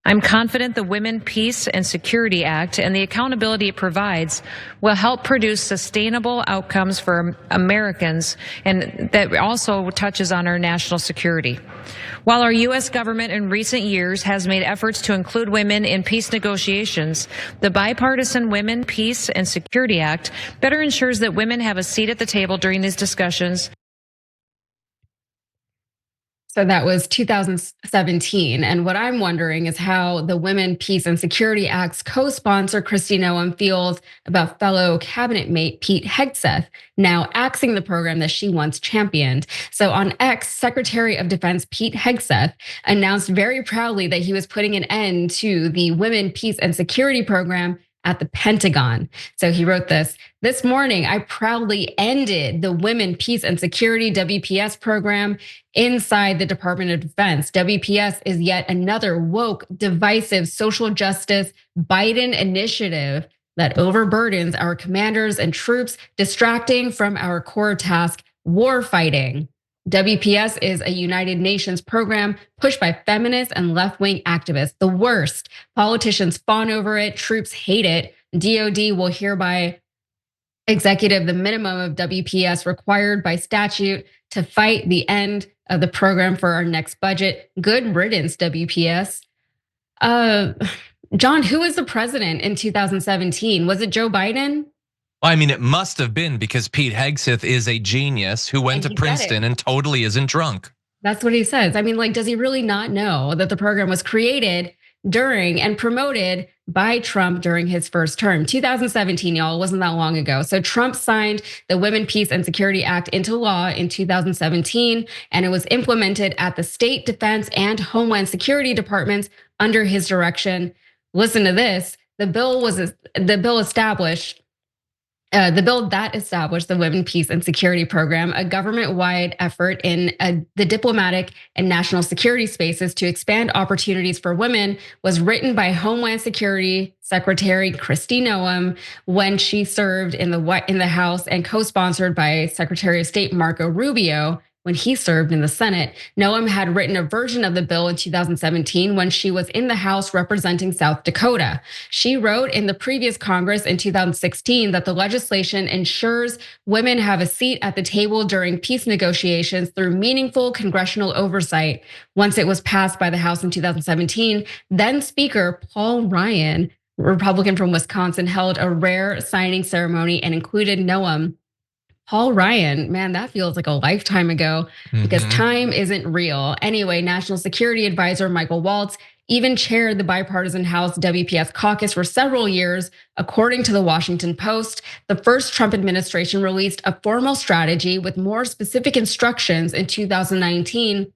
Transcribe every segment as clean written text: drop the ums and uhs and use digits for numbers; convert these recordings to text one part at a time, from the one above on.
I'm confident the Women, Peace, and Security Act and the accountability it provides will help produce sustainable outcomes for Americans, and that also touches on our national security. While our U.S. government in recent years has made efforts to include women in peace negotiations, the bipartisan Women, Peace, and Security Act better ensures that women have a seat at the table during these discussions. So that was 2017. And what I'm wondering is how the Women, Peace, and Security Act's co-sponsor, Kristi Noem, feels about fellow cabinet mate Pete Hegseth now axing the program that she once championed. So on X, Secretary of Defense Pete Hegseth announced very proudly that he was putting an end to the Women, Peace, and Security program at the Pentagon. So he wrote this morning, I proudly ended the Women, Peace, and Security WPS program inside the Department of Defense. WPS is yet another woke, divisive social justice Biden initiative that overburdens our commanders and troops, distracting from our core task, war fighting. WPS is a United Nations program pushed by feminists and left-wing activists. The worst. Politicians fawn over it, troops hate it. DOD will hereby executive the minimum of WPS required by statute to fight the end of the program for our next budget. Good riddance, WPS. John, who was the president in 2017? Was it Joe Biden? I mean, it must have been, because Pete Hegseth is a genius who went to Princeton and totally isn't drunk. That's what he says. I mean, like, does he really not know that the program was created during and promoted by Trump during his first term? 2017, y'all, wasn't that long ago. So Trump signed the Women, Peace, and Security Act into law in 2017, and it was implemented at the state, defense, and homeland security departments under his direction. Listen to this. The bill that established the Women, Peace, and Security Program, a government-wide effort in the diplomatic and national security spaces to expand opportunities for women, was written by Homeland Security Secretary Kristi Noem when she served in the House, and co-sponsored by Secretary of State Marco Rubio when he served in the Senate. Noem had written a version of the bill in 2017 when she was in the House representing South Dakota. She wrote in the previous Congress in 2016 that the legislation ensures women have a seat at the table during peace negotiations through meaningful congressional oversight. Once it was passed by the House in 2017, then Speaker Paul Ryan, Republican from Wisconsin, held a rare signing ceremony and included Noem. Paul Ryan, man, that feels like a lifetime ago, because time isn't real. Anyway, National Security Advisor Michael Waltz even chaired the bipartisan House WPS caucus for several years. According to the Washington Post, the first Trump administration released a formal strategy with more specific instructions in 2019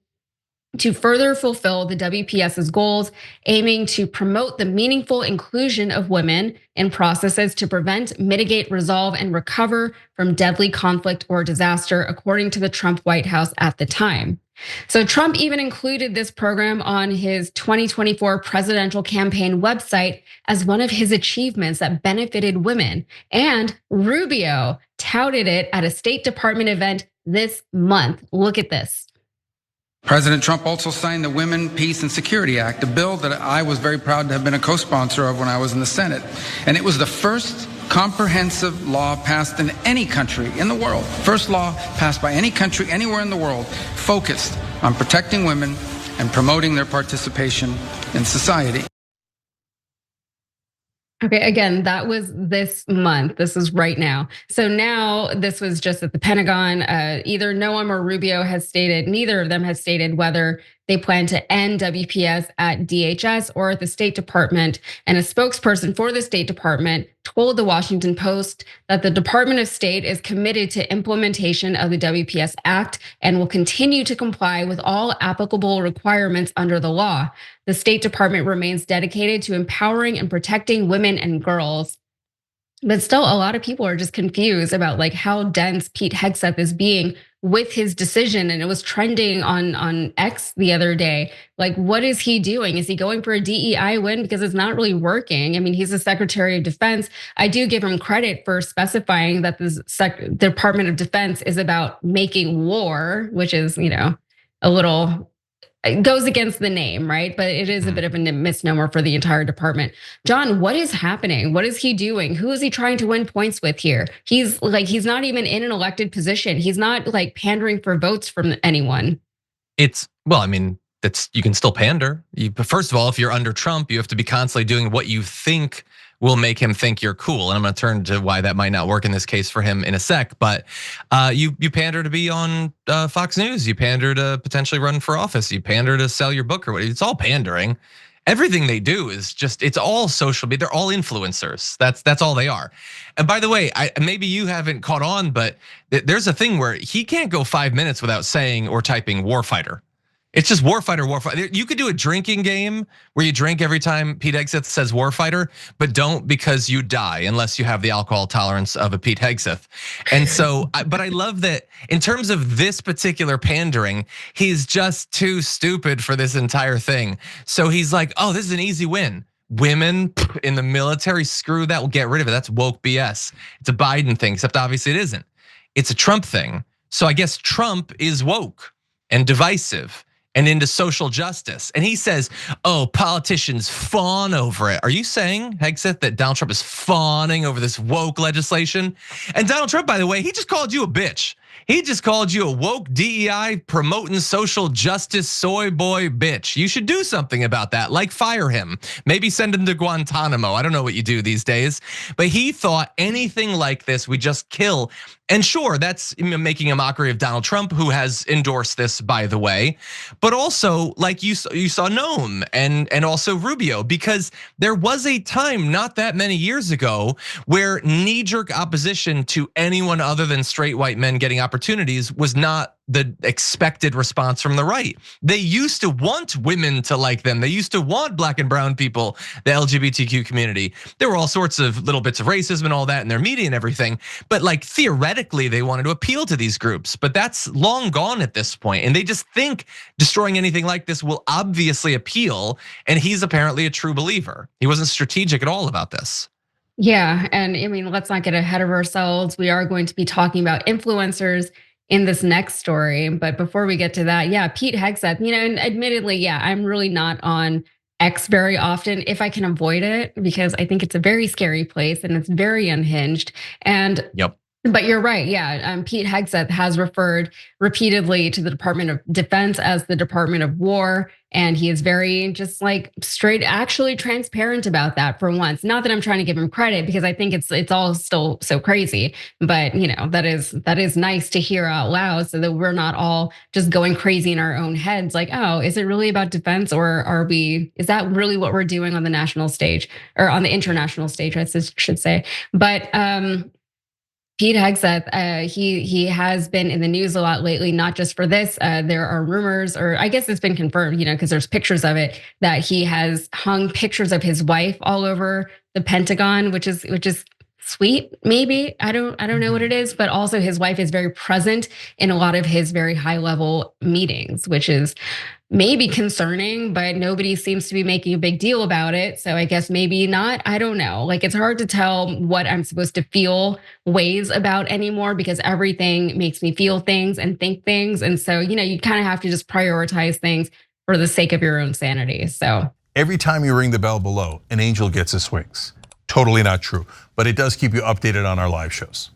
to further fulfill the WPS's goals, aiming to promote the meaningful inclusion of women in processes to prevent, mitigate, resolve, and recover from deadly conflict or disaster, according to the Trump White House at the time. So Trump even included this program on his 2024 presidential campaign website as one of his achievements that benefited women. And Rubio touted it at a State Department event this month. Look at this. President Trump also signed the Women, Peace, and Security Act, a bill that I was very proud to have been a co-sponsor of when I was in the Senate. And it was the first comprehensive law passed in any country in the world. First law passed by any country anywhere in the world focused on protecting women and promoting their participation in society. Okay, again, that was this month. This is right now. So now this was just at the Pentagon. Either Noem or Rubio has stated, neither of them has stated whether they plan to end WPS at DHS or at the State Department. And a spokesperson for the State Department told the Washington Post that the Department of State is committed to implementation of the WPS Act and will continue to comply with all applicable requirements under the law. The State Department remains dedicated to empowering and protecting women and girls. But still, a lot of people are just confused about like how dense Pete Hegseth is being with his decision. And it was trending on X the other day. Like, what is he doing? Is he going for a DEI win? Because it's not really working. I mean, he's the Secretary of Defense. I do give him credit for specifying that the Department of Defense is about making war, which is, a little it goes against the name, right? But it is a bit of a misnomer for the entire department. John, what is happening? What is he doing? Who is he trying to win points with here? He's not even in an elected position. He's not like pandering for votes from anyone. Well, I mean, you can still pander. But first of all, if you're under Trump, you have to be constantly doing what you think will make him think you're cool. And I'm gonna turn to why that might not work in this case for him in a sec. But you pander to be on Fox News. You pander to potentially run for office. You pander to sell your book or whatever. It's all pandering. Everything they do is just, it's all social media. They're all influencers. That's all they are. And by the way, maybe you haven't caught on, but there's a thing where he can't go 5 minutes without saying or typing warfighter. It's just warfighter, warfighter. You could do a drinking game where you drink every time Pete Hegseth says warfighter, but don't, because you die unless you have the alcohol tolerance of a Pete Hegseth. And so, but I love that in terms of this particular pandering, he's just too stupid for this entire thing. So he's like, oh, this is an easy win. Women in the military, screw that, we'll get rid of it. That's woke BS. It's a Biden thing, except obviously it isn't. It's a Trump thing. So I guess Trump is woke and divisive and into social justice. And he says, oh, politicians fawn over it. Are you saying, Hegseth, that Donald Trump is fawning over this woke legislation? And Donald Trump, by the way, he just called you a bitch. He just called you a woke DEI promoting social justice soy boy bitch. You should do something about that, like fire him. Maybe send him to Guantanamo. I don't know what you do these days. But he thought anything like this we just kill. And sure, that's making a mockery of Donald Trump, who has endorsed this, by the way. But also, like you saw Noem and also Rubio, because there was a time not that many years ago where knee-jerk opposition to anyone other than straight white men getting opportunities was not the expected response from the right. They used to want women to like them. They used to want black and brown people, the LGBTQ community. There were all sorts of little bits of racism and all that in their media and everything. But like theoretically, they wanted to appeal to these groups. But that's long gone at this point. And they just think destroying anything like this will obviously appeal. And he's apparently a true believer. He wasn't strategic at all about this. Yeah, and I mean, let's not get ahead of ourselves. We are going to be talking about influencers in this next story. But before we get to that, yeah, Pete Hegseth, and admittedly, yeah, I'm really not on X very often if I can avoid it, because I think it's a very scary place and it's very unhinged. And yep. But you're right, yeah. Pete Hegseth has referred repeatedly to the Department of Defense as the Department of War, and he is very just like straight, actually transparent about that for once. Not that I'm trying to give him credit, because I think it's all still so crazy, but that is nice to hear out loud, so that we're not all just going crazy in our own heads. Like, oh, is it really about defense, or is that really what we're doing on the national stage, or on the international stage, I should say? But Pete Hegseth, he has been in the news a lot lately, not just for this. There are rumors, or I guess it's been confirmed, because there's pictures of it, that he has hung pictures of his wife all over the Pentagon, which is sweet, maybe. I don't know what it is, but also his wife is very present in a lot of his very high level meetings, which is maybe concerning, but nobody seems to be making a big deal about it. So I guess maybe not. I don't know. Like, it's hard to tell what I'm supposed to feel ways about anymore, because everything makes me feel things and think things. And so, you kind of have to just prioritize things for the sake of your own sanity. So every time you ring the bell below, an angel gets his wings. Totally not true, but it does keep you updated on our live shows.